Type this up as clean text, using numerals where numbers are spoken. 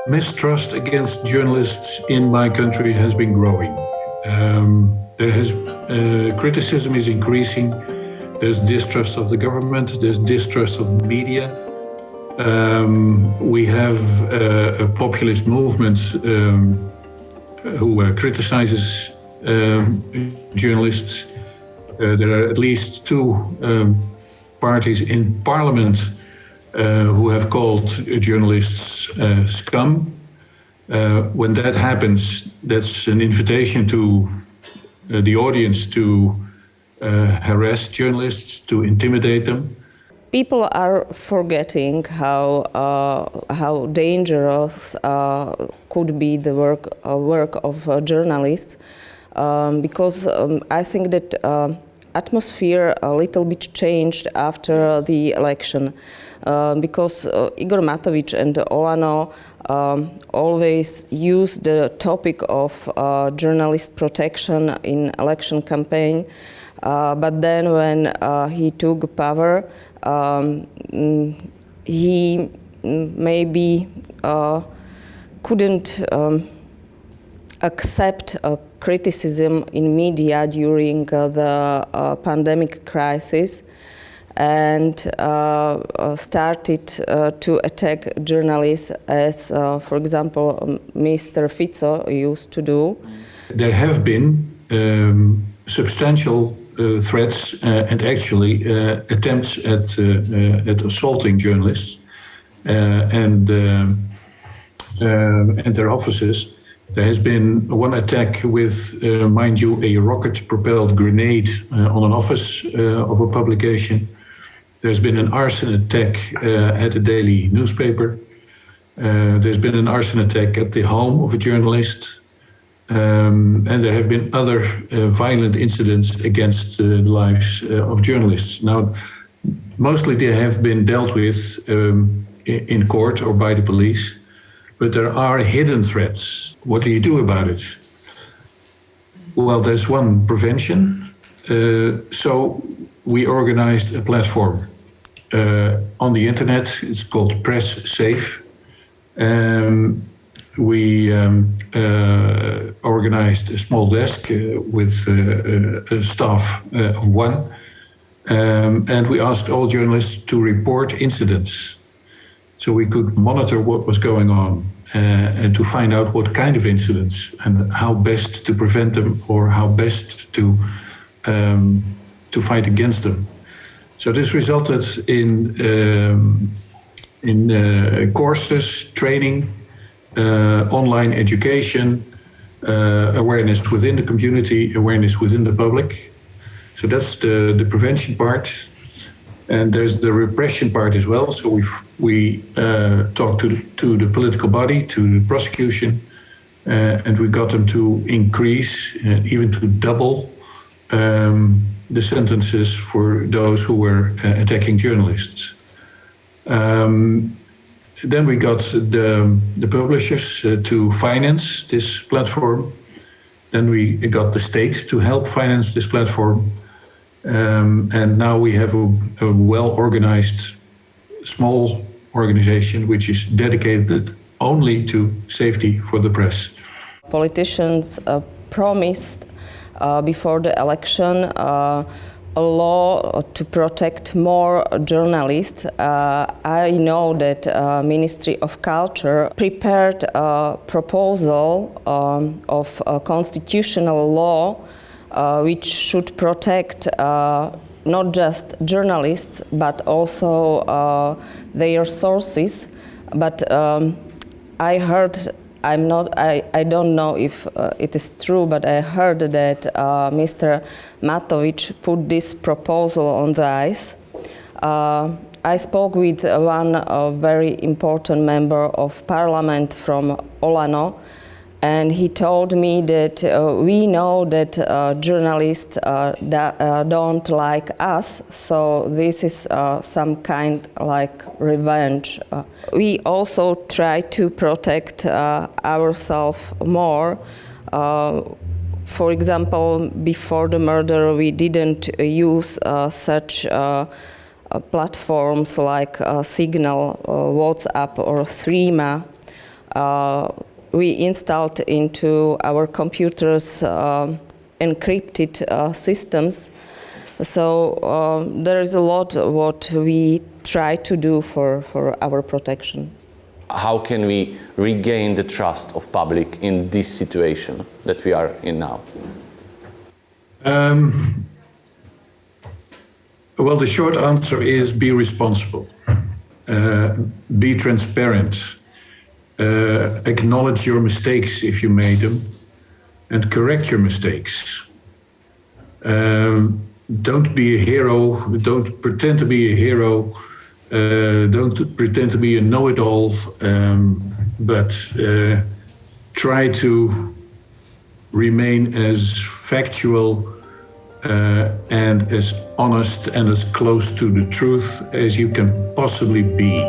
Mistrust against journalists in my country has been growing. Criticism is increasing. There's distrust of the government. There's distrust of media. We have a populist movement who criticizes journalists. There are at least two parties in parliament who have called journalists scum. When that happens, that's an invitation to the audience to harass journalists, to intimidate them. People are forgetting how dangerous could be the work of journalists, because I think that atmosphere a little bit changed after the election, because Igor Matovič and Olano always used the topic of journalist protection in election campaign, but then when he took power, he maybe couldn't accept criticism in media during the pandemic crisis, and started to attack journalists as, for example, Mr. Fico used to do. There have been substantial threats and actually attempts at assaulting journalists and their offices. There has been one attack with, mind you, a rocket-propelled grenade on an office of a publication. There's been an arson attack at a daily newspaper. There's been an arson attack at the home of a journalist. And there have been other violent incidents against the lives of journalists. Now, mostly they have been dealt with in court or by the police, but there are hidden threats. What do you do about it? Well, there's one: prevention. So we organized a platform on the internet. It's called Press Safe. We organized a small desk with a staff of one, and we asked all journalists to report incidents, so we could monitor what was going on and to find out what kind of incidents and how best to prevent them or how best to fight against them. So this resulted in courses, training, online education, awareness within the community, awareness within the public. So that's the prevention part. And there's the repression part as well. So we talked to the political body, to the prosecution, and we got them to increase, even to double the sentences for those who were attacking journalists. Then we got the publishers to finance this platform. Then we got the state to help finance this platform. And now we have a well-organized small organization which is dedicated only to safety for the press. Politicians promised before the election a law to protect more journalists. I know that Ministry of Culture prepared a proposal of a constitutional law which should protect not just journalists but also their sources. But I heard, I don't know if it is true, but I heard that Mr. Matovič put this proposal on the ice. I spoke with one very important member of parliament from Olano, and he told me that we know that journalists don't like us, so this is some kind like revenge. We also try to protect ourselves more. For example, before the murder, we didn't use such platforms like Signal, WhatsApp or Threema. we installed into our computers encrypted systems. So there is a lot what we try to do for our protection. How can we regain the trust of public in this situation that we are in now? Well, the short answer is be responsible, be transparent, acknowledge your mistakes if you made them, and correct your mistakes. Don't be a hero, don't pretend to be a hero, don't pretend to be a know-it-all, but try to remain as factual and as honest and as close to the truth as you can possibly be.